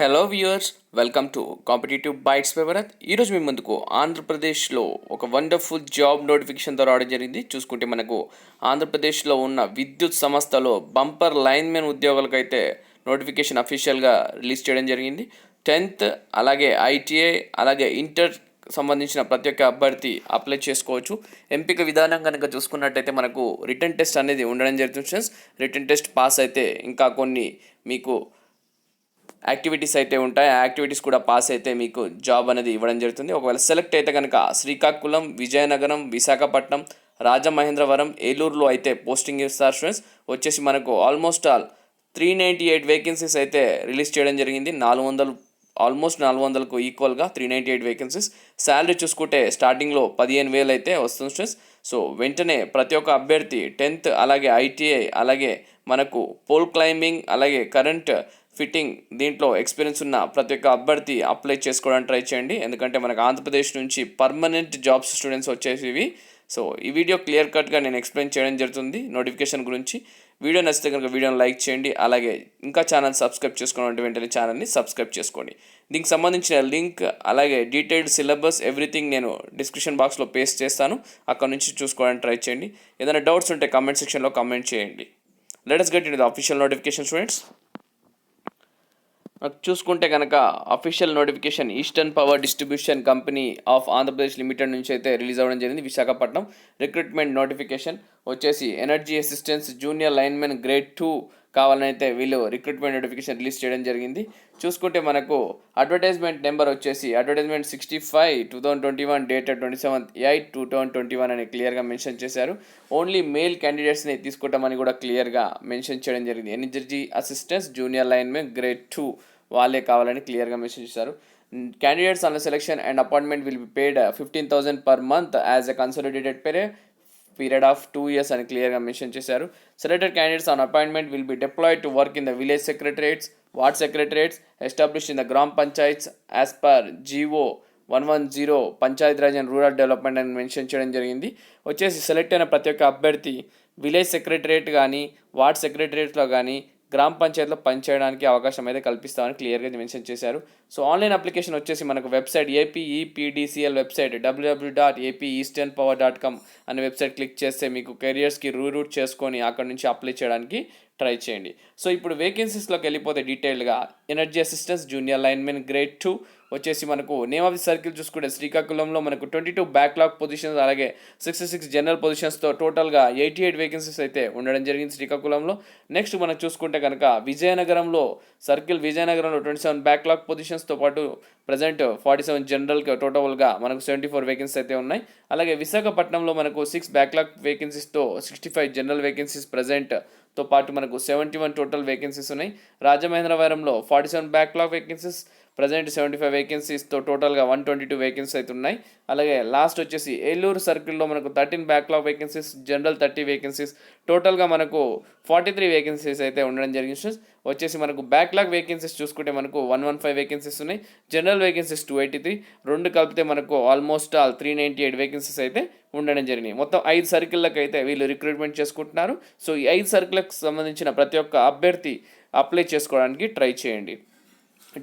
Hello viewers, welcome to competitive bytes పేపరత్. ఈరోజు మీ ముందుకు ఆంధ్రప్రదేశ్లో ఒక వండర్ఫుల్ జాబ్ నోటిఫికేషన్తో రావడం జరిగింది. చూసుకుంటే మనకు ఆంధ్రప్రదేశ్లో ఉన్న విద్యుత్ సంస్థలో బంపర్ లైన్మెన్ ఉద్యోగులకైతే నోటిఫికేషన్ అఫీషియల్గా రిలీజ్ చేయడం జరిగింది. 10th అలాగే ఐటీఐ అలాగే ఇంటర్ సంబంధించిన ప్రతి ఒక్క అభ్యర్థి అప్లై చేసుకోవచ్చు. ఎంపిక విధానం కనుక చూసుకున్నట్టయితే మనకు రిటర్న్ టెస్ట్ అనేది ఉండడం జరుగుతుంది ఫ్రెండ్స్. రిటర్న్ టెస్ట్ పాస్ అయితే ఇంకా కొన్ని మీకు యాక్టివిటీస్ అయితే ఉంటాయి. ఆ యాక్టివిటీస్ కూడా పాస్ అయితే మీకు జాబ్ అనేది ఇవ్వడం జరుగుతుంది. ఒకవేళ సెలెక్ట్ అయితే కనుక శ్రీకాకుళం, విజయనగరం, విశాఖపట్నం, రాజమహేంద్రవరం, ఏలూరులో అయితే పోస్టింగ్ ఇస్తారు స్టూడెంట్స్. వచ్చేసి మనకు ఆల్మోస్ట్ ఆల్ 398 వేకెన్సీస్ అయితే రిలీజ్ చేయడం జరిగింది. 400కు ఈక్వల్గా 398 వేకెన్సీస్. శాలరీ చూసుకుంటే స్టార్టింగ్లో 15,000 అయితే వస్తుంది స్టూడెంట్స్. సో వెంటనే ప్రతి ఒక్క అభ్యర్థి 10th అలాగే ఐటీఐ అలాగే మనకు పోల్ క్లైంబింగ్ అలాగే కరెంట్ ఫిట్టింగ్ దీంట్లో ఎక్స్పీరియన్స్ ఉన్న ప్రతి ఒక్క అభ్యర్థి అప్లై చేసుకోవడానికి ట్రై చేయండి. ఎందుకంటే మనకు ఆంధ్రప్రదేశ్ నుంచి పర్మనెంట్ జాబ్స్ స్టూడెంట్స్ వచ్చేసి. సో ఈ వీడియో క్లియర్ కట్గా నేను ఎక్స్ప్లెయిన్ చేయడం జరుగుతుంది నోటిఫికేషన్ గురించి. వీడియో నచ్చితే కనుక వీడియోని లైక్ చేయండి. అలాగే ఇంకా ఛానల్ సబ్స్క్రైబ్ చేసుకోవాలంటే వెంటనే ఛానల్ని సబ్స్క్రైబ్ చేసుకోండి. దీనికి సంబంధించిన లింక్ అలాగే డీటెయిల్డ్ సిలబస్ ఎవ్రీథింగ్ నేను డిస్క్రిప్షన్ బాక్స్లో పేస్ట్ చేస్తాను. అక్కడ నుంచి చూసుకోవడానికి ట్రై చేయండి. ఏదైనా డౌట్స్ ఉంటే కామెంట్ సెక్షన్లో కామెంట్ చేయండి. Let us get into the official notification students. చూసుకుంటే కనుక official notification eastern power distribution company of Andhra Pradesh limited నుంచి అయితే రిలీజ్ అవ్వడం జరిగింది. విశాఖపట్నం రిక్రూట్మెంట్ నోటిఫికేషన్ వచ్చేసి energy assistance junior linemen grade 2 కావాలని అయితే వీళ్ళు రిక్రూట్మెంట్ నోటిఫికేషన్ రిలీజ్ చేయడం జరిగింది. చూసుకుంటే మనకు అడ్వర్టైజ్మెంట్ నెంబర్ వచ్చేసి అడ్వర్టైజ్మెంట్ 65/2021 డేటెడ్ 27/8/2021 అని క్లియర్గా మెన్షన్ చేశారు. ఓన్లీ మేల్ క్యాండిడేట్స్ని తీసుకుంటామని కూడా క్లియర్గా మెన్షన్ చేయడం జరిగింది. Energy assistance junior linemen grade 2 వాళ్ళే కావాలని క్లియర్గా మెన్షన్ చేశారు. Candidates on selection and appointment will be paid 15,000 per month as a consolidated period of 2 years అని క్లియర్గా మెన్షన్ చేశారు. Selected candidates on appointment will be deployed to work in the village secretariats, ward secretariats established in the gram panchayats as per GO 110 panchayat raj and rural development అని mention చేయడం జరిగింది. వచ్చేసి select అయిన ప్రతి ఒక్క అభ్యర్థి విలేజ్ సెక్రటరేట్ కానీ వార్డ్ సెక్రటరేట్లో కానీ గ్రామ పంచాయతీలో పనిచేయడానికి అవకాశం అయితే కల్పిస్తామని క్లియర్గా మెన్షన్ చేశారు. సో ఆన్లైన్ అప్లికేషన్ వచ్చేసి మనకు వెబ్సైట్ ఏపీఈపీడీసీఎల్ వెబ్సైట్ www.apeasternpower.com అనే వెబ్సైట్ క్లిక్ చేస్తే మీకు కెరియర్స్కి రూట్ చేసుకొని అక్కడ నుంచి అప్లై చేయడానికి ట్రై చేయండి. సో ఇప్పుడు వేకెన్సీస్లోకి వెళ్ళిపోతే డీటెయిల్గా energy assistance junior linemen grade 2 వచ్చేసి మనకు నేమ్ ఆఫ్ ది సర్కిల్ చూసుకుంటే శ్రీకాకుళంలో మనకు 22 బ్యాక్లాగ్ పొజిషన్స్ అలాగే 66 జనరల్ పొజిషన్స్తో టోటల్గా 88 వేకెన్సీస్ అయితే ఉండడం జరిగింది శ్రీకాకుళంలో. నెక్స్ట్ మనం చూసుకుంటే కనుక విజయనగరంలో 27 బ్యాక్లాగ్ పొజిషన్స్తో పాటు ప్రజెంట్ 47 జనరల్కి టోటల్గా మనకు 74 వేకెన్సీస్ అయితే ఉన్నాయి. అలాగే విశాఖపట్నంలో మనకు 6 బ్యాక్లాగ్ వేకెన్సీస్తో 65 జనరల్ వేకెన్సీస్ ప్రజెంట్తో పాటు మనకు 71 టోటల్ వేకెన్సీస్ ఉన్నాయి. రాజమహేంద్రవరంలో 47 బ్యాక్లాగ్ వేకెన్సీస్ ప్రజెంట్ 75 వేకెన్సీస్తో టోటల్గా 122 వేకెన్సీస్ అయితే ఉన్నాయి. అలాగే లాస్ట్ వచ్చేసి ఏలూరు సర్కిల్లో మనకు 13 బ్యాక్లాగ్ వేకెన్సీస్ జనరల్ 30 వేకెన్సీస్ టోటల్గా మనకు 43 వేకెన్సీస్ అయితే ఉండడం జరిగింది. వచ్చేసి మనకు బ్యాక్లాగ్ వేకెన్సీస్ చూసుకుంటే మనకు 115 వేకెన్సీస్ ఉన్నాయి. జనరల్ వేకెన్సీస్ 283 రెండు కలిపితే మనకు ఆల్మోస్ట్ ఆల్ 398 వేకెన్సీస్ అయితే ఉండడం జరిగింది. మొత్తం 5 సర్కిళ్ళకి అయితే వీళ్ళు రిక్రూట్మెంట్ చేసుకుంటున్నారు. సో ఈ 5 సర్కిళ్ళకి సంబంధించిన ప్రతి ఒక్క అభ్యర్థి అప్లై చేసుకోవడానికి ట్రై చేయండి.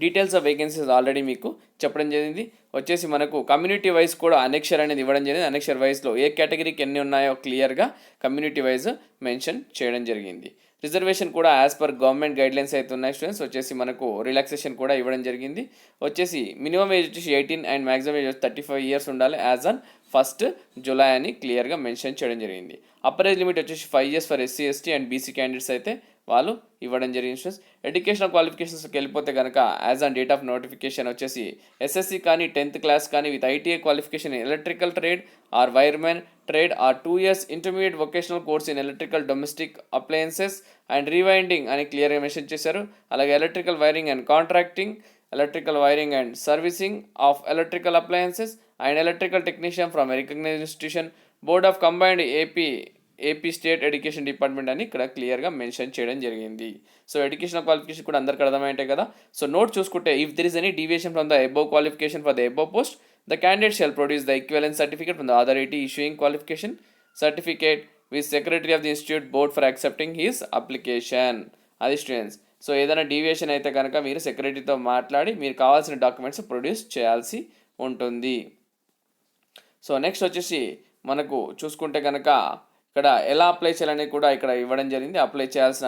డీటెయిల్స్ ఆఫ్ వేకెన్సీస్ ఆల్రెడీ మీకు చెప్పడం జరిగింది. వచ్చేసి మనకు కమ్యూనిటీ వైజ్ కూడా అనెక్షర్ అనేది ఇవ్వడం జరిగింది. అనెక్షర్ వైజ్లో ఏ కేటగిరీకి ఎన్ని ఉన్నాయో క్లియర్గా కమ్యూనిటీ వైజ్ మెన్షన్ చేయడం జరిగింది. రిజర్వేషన్ కూడా యాజ్ పర్ గవర్నమెంట్ గైడ్లైన్స్ అయితే ఉన్నాయి స్టూడెంట్స్. వచ్చేసి మనకు రిలాక్సేషన్ కూడా ఇవ్వడం జరిగింది. వచ్చేసి మినిమం ఏజ్ వచ్చేసి 18 అండ్ మ్యాక్సిమం ఏజ్ 35 years ఉండాలి యాజ్ ఆన్ 1st July అని క్లియర్గా మెన్షన్ చేయడం జరిగింది. అప్పర్ ఏజ్ లిమిట్ వచ్చేసి 5 years for SC ST and BC candidates అయితే వాళ్ళు ఇవ్వడం జరిగింది స్టూడెంట్స్. ఎడ్యుకేషనల్ క్వాలిఫికేషన్స్కి వెళ్ళిపోతే కనుక as on date of notification వచ్చేసి SSC కానీ 10th class కానీ with ITI qualification electrical trade are wiremen trade are 2 years intermediate vocational course in electrical domestic appliances and rewinding అని క్లియర్గా మెన్షన్ చేశారు. అలాగే electrical wiring and contracting, electrical wiring and servicing of electrical appliances and electrical technician from recognised institution board of combined AP state education department అని ఇక్కడ క్లియర్గా mention చేయడం జరిగింది. So educational qualification కూడా అందరికీ అర్థమైంటాయి కదా. సో నోట్ చూసుకుంటే if there is any deviation from the above qualification for the above post the candidate shall produce the equivalence certificate from the authority issuing qualification certificate with secretary of the institute board for accepting his application. అది students. So ఏదైనా deviation అయితే కనుక మీరు సెక్రటరీతో మాట్లాడి మీరు కావాల్సిన documents produce చేయాల్సి ఉంటుంది. సో నెక్స్ట్ వచ్చేసి మనకు చూసుకుంటే కనుక ఇక్కడ ఎలా అప్లై చేయాలనేది కూడా ఇక్కడ ఇవ్వడం జరిగింది. అప్లై చేయాల్సిన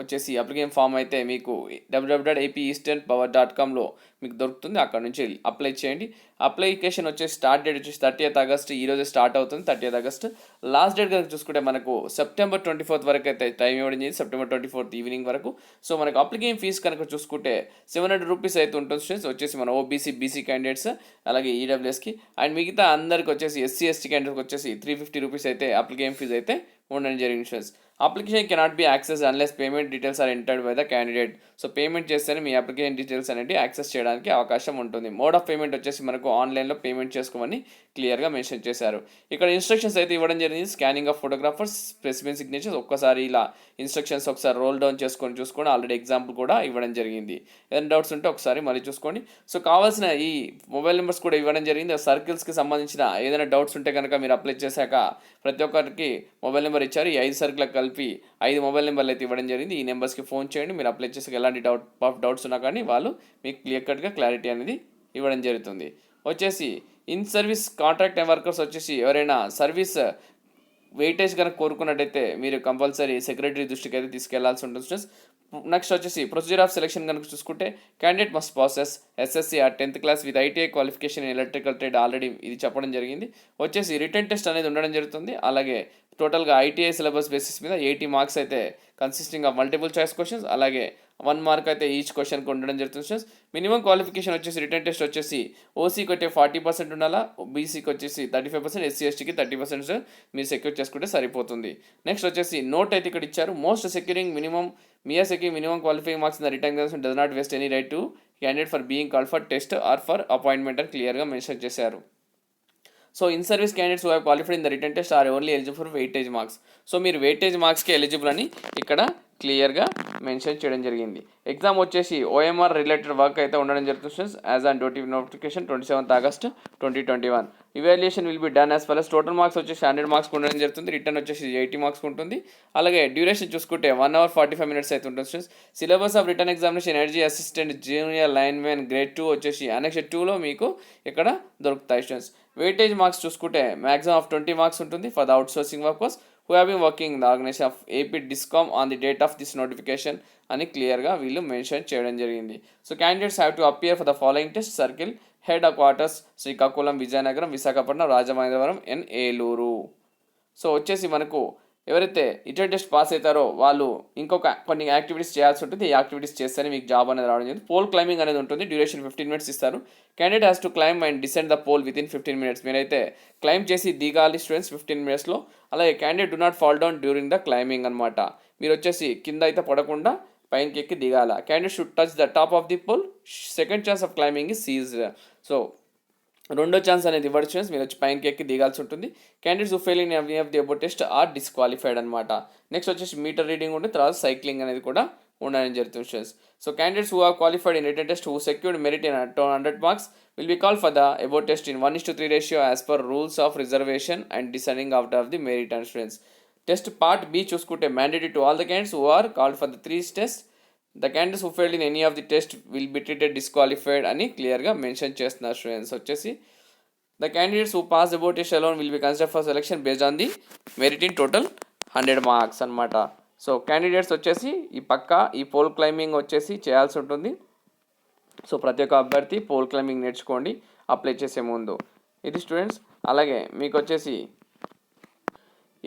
వచ్చేసి అప్లికేషన్ ఫామ్ అయితే మీకు www.apeasternpower.comలో మీకు దొరుకుతుంది. అక్కడ నుంచి అప్లై చేయండి. అప్లికేషన్ వచ్చేసి స్టార్ట్ డేట్ వచ్చేసి 30th August, ఈరోజే స్టార్ట్ అవుతుంది 30th August. లాస్ట్ డేట్ కనుక చూసుకుంటే మనకు September 24th వరకు అయితే టైం ఇవ్వడం జరిగింది, September 24th ఈవినింగ్ వరకు. సో మనకు అప్లికేషన్ ఫీజు కనుక చూసుకుంటే 700 రూపీస్ అయితే ఉంటుంది స్టూడెంట్స్. వచ్చేసి మన ఓబీసీ బీసీ క్యాండిడేట్స్ అలాగే ఈడబ్ల్యూఎస్కి అండ్ మిగతా అందరికి వచ్చేసి ఎస్సీ ఎస్టీ క్యాండిడేట్కి వచ్చేసి 350 రూపీస్ అయితే అప్లికేషన్ ఫీజు అయితే ఉండడం జరిగింది students. Application cannot be access unless payment details are entered by the candidate. So payment చేస్తేనే మీ అప్లికేషన్ డీటెయిల్స్ అనేది యాక్సెస్ చేయడానికి అవకాశం ఉంటుంది. మోడ్ ఆఫ్ పేమెంట్ వచ్చేసి మనకు ఆన్లైన్లో పేమెంట్ చేసుకోమని క్లియర్గా మెన్షన్ చేశారు. ఇక్కడ ఇన్స్ట్రక్షన్స్ అయితే ఇవ్వడం జరిగింది. Scanning of photographers, specific signatures. ఒక్కసారి ఇలా ఇన్స్ట్రక్షన్స్ ఒకసారి రోల్ డౌన్ చూసుకోండి. ఆల్రెడీ ఎగ్జాంపుల్ కూడా ఇవ్వడం జరిగింది. ఏదైనా డౌట్స్ ఉంటే ఒకసారి మళ్ళీ చూసుకోండి. సో కావాల్సిన ఈ మొబైల్ నెంబర్స్ కూడా ఇవ్వడం జరిగింది. సర్కిల్స్కి సంబంధించిన ఏదైనా డౌట్స్ ఉంటే కనుక మీరు అప్లై చేశాక ప్రతి ఒక్కరికి మొబైల్ నెంబర్ ఇచ్చారు. ఈ 5 సర్కిల్కి కలిపి 5 మొబైల్ నెంబర్లు అయితే ఇవ్వడం జరిగింది. ఈ నెంబర్స్కి ఫోన్ చేయండి. మీరు అప్లై చేసాక ఎలాంటి డౌట్స్ ఉన్నా కానీ వాళ్ళు మీకు క్లియర్ కట్గా క్లారిటీ అనేది ఇవ్వడం జరుగుతుంది. వచ్చేసి ఇన్ సర్వీస్ కాంట్రాక్ట్ వర్కర్స్ వచ్చేసి ఎవరైనా సర్వీస్ వెయిటేజ్ కనుక కోరుకున్నట్టయితే మీరు కంపల్సరీ సెక్రటరీ దృష్టికి అయితే తీసుకెళ్లాల్సి ఉంటుంది స్టూడెంట్స్. నెక్స్ట్ వచ్చేసి ప్రొసీజర్ ఆఫ్ సెలెక్షన్ కనుక చూసుకుంటే candidate must process SSC or 10th class with ITI qualification in electrical trade. Already ఇది చెప్పడం జరిగింది. వచ్చేసి రిటర్న్ టెస్ట్ అనేది ఉండడం జరుగుతుంది. అలాగే టోటల్గా ఐటీఐ సిలబస్ బేసిస్ మీద 80 మార్క్స్ అయితే consisting of multiple choice questions, అలాగే 1 మార్క్ అయితే ఈచ్ క్వశ్చన్కి ఉండడం జరుగుతుంది. మినిమం క్వాలిఫికేషన్ వచ్చేసి రిటర్న్ టెస్ట్ వచ్చేసి ఓసీకి వచ్చే 40% ఉండాలా, బీసీకి వచ్చేసి 35%, ఎస్సీ ఎస్టీకి 30% మీరు సెక్యూర్ చేసుకుంటే సరిపోతుంది. నెక్స్ట్ వచ్చేసి నోట్ అయితే ఇక్కడ ఇచ్చారు. Most securing minimum minimum qualifying marks in the return examination does not vest any right to candidate for being called for test or for appointment అని క్లియర్గా మెన్షన్ చేశారు. So in service candidates who have qualified in the return test are only eligible for weightage marks. So మీరు weightage మార్క్స్కి eligible అని ఇక్కడ క్లియర్గా mention చేయడం జరిగింది. ఎగ్జామ్ వచ్చేసి ఓఎంఆర్ రిలేటెడ్ వర్క్ అయితే ఉండడం జరుగుతుంది as on notification 27th August 2021. Evaluation will be done as for total marks వచ్చేసి 100 మార్క్స్ ఉండడం జరుగుతుంది. రిటర్న్ వచ్చేసి 80 మార్క్స్ ఉంటుంది. అలాగే డ్యూరేషన్ చూసుకుంటే 1 hour 45 minutes అయితే ఉంటుంది students. Syllabus of written examination energy assistant junior linemen grade 2 వచ్చేసి అనెక్స్ 2లో మీకు ఇక్కడ దొరుకుతాయి స్టూడెంట్స్. వెయిటేజ్ మార్క్స్ చూసుకుంటే మ్యాక్సిమం ఆఫ్ 20 మార్క్స్ ఉంటుంది for the outsourcing workers who have been working in the organization of AP Discom on the date of this notification అని క్లియర్గా వీళ్ళు మెన్షన్ చేయడం జరిగింది. So candidates have to appear for the following test: circle head quarters Srikakulam, Vizianagaram, Visakhapatnam, Rajamahendravaram, Eluru. So వచ్చేసి మనకు ఎవరైతే return test pass అవుతారో వాళ్ళు ఇంకొక కొన్ని యాక్టివిటీస్ చేయాల్సి ఉంటుంది. ఈ యాక్టివిటీస్ చేస్తేనే మీకు జాబ్ అనేది రావడం జరిగింది. పోల్ క్లైంబింగ్ అనేది ఉంటుంది. డ్యూరేషన్ 15 minutes ఇస్తారు. Candidate has to climb and descend the pole within 15 minutes. మీరైతే క్లైంబ్ చేసి దిగాలి స్టూడెంట్స్ 15 minutesలో. అలాగే candidate do not fall down during the climbing అనమాట. మీరు వచ్చేసి కింద అయితే పడకుండా పైనకి ఎక్కి దిగాల. Candidate should touch the top of the pole. Second chance of climbing is ceased. So రెండో ఛాన్స్ అనేది ఇవ్వడం స్టూడెంట్స్. మీరు వచ్చి పైనకి ఎక్కి దిగాల్సి ఉంటుంది. Candidates who fail in any of the about test are disqualified అనమాట. నెక్స్ట్ వచ్చేసి మీటర్ రీడింగ్ ఉంటుంది. తర్వాత సైక్లింగ్ అనేది కూడా ఉండడం జరుగుతుంది students. So candidates who are qualified in written test who secured merit in 100 marks will be called for the above test in 1:3 ratio as per rules of reservation and descending out of the merit and students. Test part B చూసుకుంటే mandatory to all the candidates who are called for the 3 tests. The candidates who failed in any of the test will be treated disqualified అని క్లియర్గా mention చేస్తున్నారు students. వచ్చేసి the candidates who pass the above test alone will be considered for selection based on the merit in total 100 marks అనమాట. So candidates వచ్చేసి ఈ pole climbing వచ్చేసి చేయాల్సి ఉంటుంది. సో ప్రతి ఒక్క అభ్యర్థి పోల్ క్లైంబింగ్ నేర్చుకోండి అప్లై చేసే ముందు. ఇది స్టూడెంట్స్. అలాగే మీకు వచ్చేసి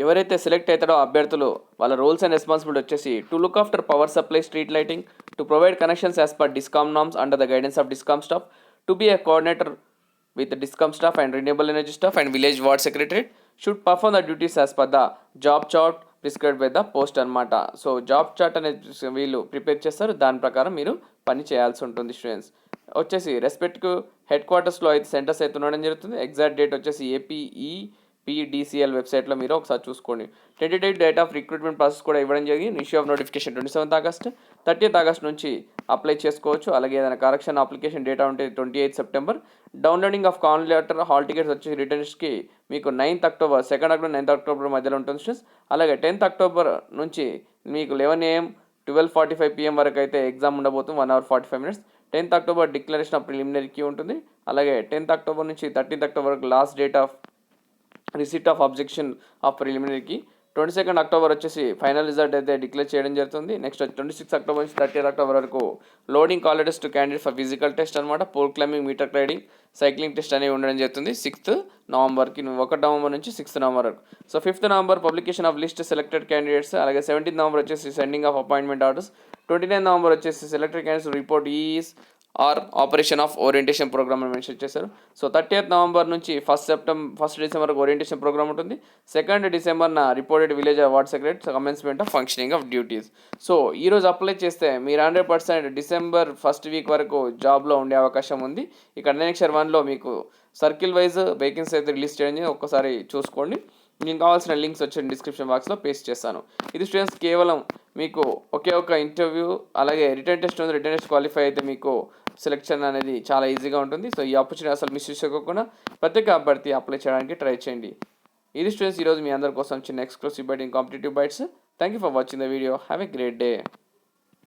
ఎవరైతే సెలెక్ట్ అవుతాడో అభ్యర్థులు వాళ్ళ రోల్స్ అండ్ రెస్పాన్సిబిలిటీ వచ్చేసి to look after power supply, street lighting, to provide connections as per discom norms under the guidance of discom staff, to be a coordinator with the discom staff and renewable energy staff and village ward secretariat, should perform the duties as per the job chart prescribed by the post అనమాట. So job chart అనేది వీళ్ళు prepare చేస్తారు. దాని ప్రకారం మీరు పని చేయాల్సి ఉంటుంది స్టూడెంట్స్. వచ్చేసి రెస్పెక్ట్ హెడ్ క్వార్టర్స్లో అయితే సెంటర్స్ అయితే ఉండడం జరుగుతుంది. ఎగ్జాక్ట్ డేట్ వచ్చేసి APEPDCL వెబ్సైట్లో మీరు ఒకసారి చూసుకోండి. Tentative date of recruitment process కూడా ఇవ్వడం జరిగింది. Issue of notification 27th August, 30th August నుంచి అప్లై చేసుకోవచ్చు. అలాగే ఏదైనా కరెక్షన్ అప్లికేషన్ డేటా ఉంటే 28th September. Downloading of call letter, hall tickets వచ్చి రిటర్న్స్కి మీకు 9th October, 2nd October 9th October మధ్యలో ఉంటుంది స్టూడెంట్స్. అలాగే 10th October నుంచి మీకు 11 AM 12:45 PM వరకు అయితే ఎగ్జామ్ ఉండబోతుంది, 1 hour 45 minutes. 10th October declaration of preliminary key ఉంటుంది. అలాగే 10th అక్టోబర్ నుంచి 13th అక్టోబర్ వరకు last date of receipt of objection of ప్రిలిమినరీకి. 22nd అక్టోబర్ వచ్చేసి ఫైనల్ రిజల్ట్ అయితే డిక్లేర్ చేయడం జరుగుతుంది. నెక్స్ట్ 26th అక్టోబర్ నుంచి 30th అక్టోబర్ వరకు loading call letters to candidate for physical test అనమాట. Pole climbing, metre riding, cycling test అనేవి ఉండడం జరుగుతుంది 6th నవంబర్కి, 1 నవంబర్ నుంచి 6th నవంబర్ వరకు. So 5th November publication of list selected candidates. అలాగే 17th November వచ్చేసి sending of appointment orders. 29th November వచ్చేసి selected candidates report is are operation of orientation program అని mention చేశారు. సో 30th నవంబర్ నుంచి 1 December వరకు orientation program ఉంటుంది. 2nd డిసెంబర్న reported village ward secretary commencement of functioning of duties. So ఈరోజు apply చేస్తే మీరు 100% డిసెంబర్ 1st వీక్ వరకు జాబ్లో ఉండే అవకాశం ఉంది. ఇక్కడ నెక్స్ట్ 1లో మీకు సర్కిల్ వైజ్ వేకెన్సీ అయితే రిలీజ్ చేయడం ఒక్కసారి చూసుకోండి. మీకు కావాల్సిన లింక్స్ వచ్చి డిస్క్రిప్షన్ బాక్స్లో పేస్ట్ చేస్తాను. ఇది స్టూడెంట్స్ కేవలం మీకు ఒకే ఒక ఇంటర్వ్యూ, అలాగే రిటర్న్ టెస్ట్ ఉంది. రిటర్న్ టెస్ట్ క్వాలిఫై అయితే మీకు సెలెక్షన్ అనేది చాలా ఈజీగా ఉంటుంది. సో ఈ ఆపర్చునిటీ అసలు మిస్ చేసుకోకుండా ప్రతి ఒక్క అభ్యర్థి అప్లై చేయడానికి ట్రై చేయండి. ఇది స్టూడెంట్స్ ఈరోజు మీ అందరి కోసం చిన్న exclusive byte in competitive bytes. Thank you for watching the video. Have a great day.